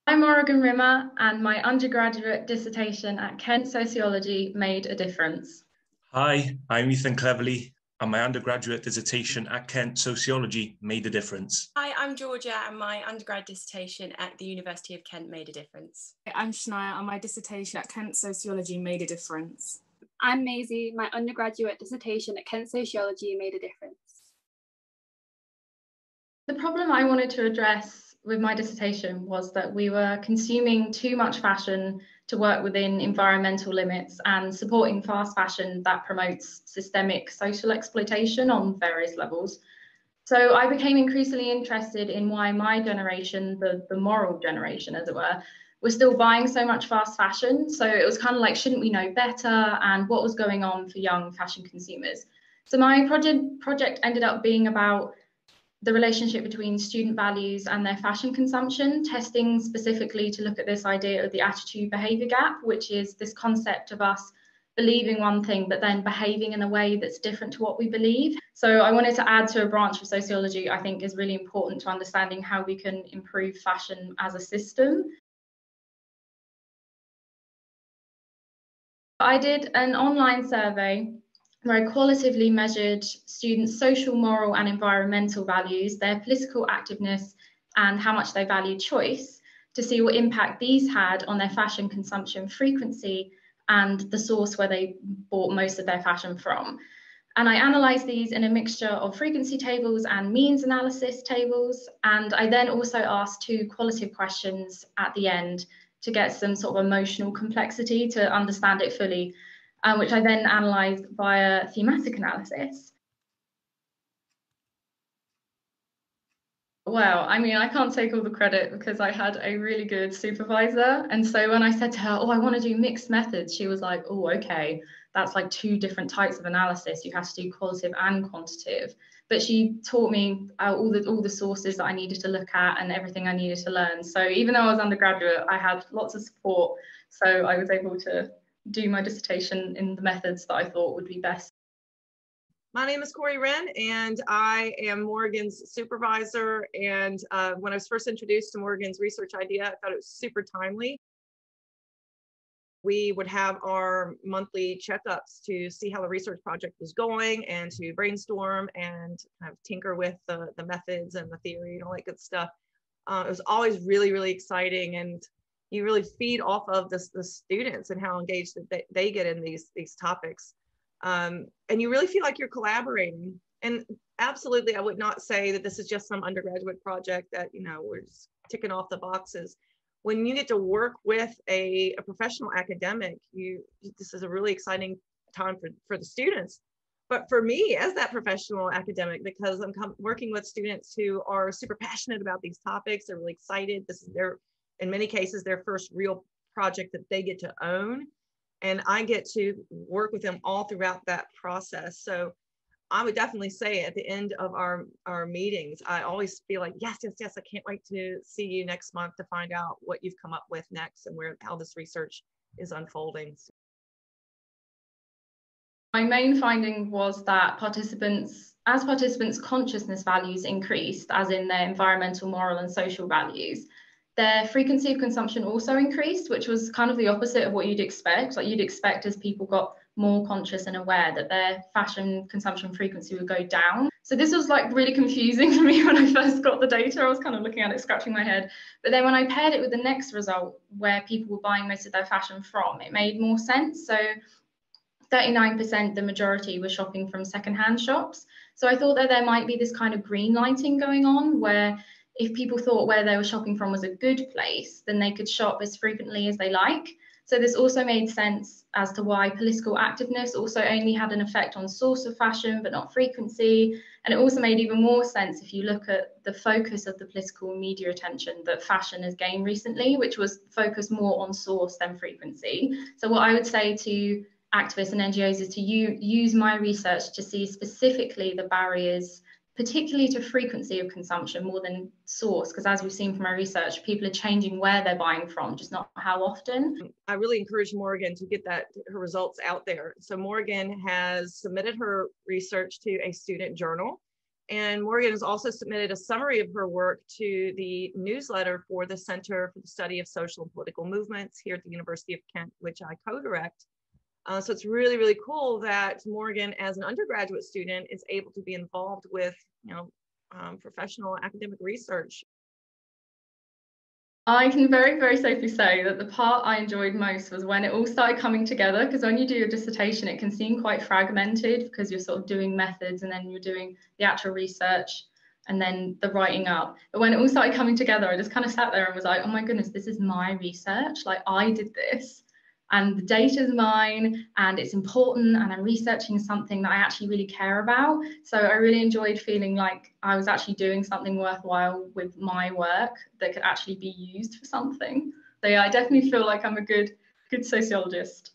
I'm Morrigan and my undergraduate dissertation at Kent Sociology made a difference. Hi, I'm Ethan Cleverly, and my undergraduate dissertation at Kent Sociology made a difference. Hi, I'm Georgia, and my undergrad dissertation at the University of Kent made a difference. I'm Shania, and my dissertation at Kent Sociology made a difference. I'm Maisie, my undergraduate dissertation at Kent Sociology made a difference. The problem I wanted to address with my dissertation was that we were consuming too much fashion to work within environmental limits and supporting fast fashion that promotes systemic social exploitation on various levels. So I became increasingly interested in why my generation, the moral generation as it were, was still buying so much fast fashion. So it was kind of like, shouldn't we know better? And what was going on for young fashion consumers? So my project ended up being about the relationship between student values and their fashion consumption, testing specifically to look at this idea of the attitude behavior gap, which is this concept of us believing one thing, but then behaving in a way that's different to what we believe. So I wanted to add to a branch of sociology I think is really important to understanding how we can improve fashion as a system. I did an online survey where I qualitatively measured students' social, moral, and environmental values, their political activeness, and how much they valued choice to see what impact these had on their fashion consumption frequency and the source where they bought most of their fashion from. And I analysed these in a mixture of frequency tables and means analysis tables. And I then also asked two qualitative questions at the end to get some sort of emotional complexity to understand it fully, which I then analysed via thematic analysis. Well, I mean, I can't take all the credit because I had a really good supervisor. And so when I said to her, oh, I want to do mixed methods, she was like, oh, okay, that's like two different types of analysis. You have to do qualitative and quantitative. But she taught me all the sources that I needed to look at and everything I needed to learn. So even though I was undergraduate, I had lots of support. So I was able to do my dissertation in the methods that I thought would be best. My name is Corey Wren, and I am Morrigan's supervisor. And when I was first introduced to Morrigan's research idea, I thought it was super timely. We would have our monthly checkups to see how the research project was going and to brainstorm and kind of tinker with the methods and the theory and all that good stuff. It was always really, really exciting, and you really feed off of the students and how engaged that they get in these topics. And you really feel like you're collaborating. And absolutely, I would not say that this is just some undergraduate project that, you know, we're just ticking off the boxes. When you get to work with a professional academic, this is a really exciting time for the students. But for me, as that professional academic, because I'm working with students who are super passionate about these topics, they're really excited. This is in many cases, their first real project that they get to own. And I get to work with them all throughout that process. So I would definitely say at the end of our meetings, I always feel like, yes, I can't wait to see you next month to find out what you've come up with next and how this research is unfolding. My main finding was that as participants' consciousness values increased, as in their environmental, moral, and social values, their frequency of consumption also increased, which was kind of the opposite of what you'd expect. Like you'd expect as people got more conscious and aware that their fashion consumption frequency would go down. So this was like really confusing for me when I first got the data. I was kind of looking at it, scratching my head. But then when I paired it with the next result, where people were buying most of their fashion from, it made more sense. So 39%, the majority, were shopping from secondhand shops. So I thought that there might be this kind of green lighting going on where if people thought where they were shopping from was a good place, then they could shop as frequently as they like. So this also made sense as to why political activeness also only had an effect on source of fashion, but not frequency. And it also made even more sense if you look at the focus of the political media attention that fashion has gained recently, which was focused more on source than frequency. So what I would say to activists and NGOs is to use my research to see specifically the barriers, particularly to frequency of consumption more than source, because as we've seen from our research, people are changing where they're buying from, just not how often. I really encourage Morrigan to get her results out there. So Morrigan has submitted her research to a student journal, And Morrigan has also submitted a summary of her work to the newsletter for the Center for the Study of Social and Political Movements here at the University of Kent, which I co-direct. So it's really, really cool that Morrigan, as an undergraduate student, is able to be involved with, professional academic research. I can very, very safely say that the part I enjoyed most was when it all started coming together, because when you do your dissertation, it can seem quite fragmented because you're sort of doing methods and then you're doing the actual research and then the writing up. But when it all started coming together, I just kind of sat there and was like, oh my goodness, this is my research. Like, I did this and the data is mine and it's important and I'm researching something that I actually really care about. So I really enjoyed feeling like I was actually doing something worthwhile with my work that could actually be used for something. So yeah, I definitely feel like I'm a good sociologist.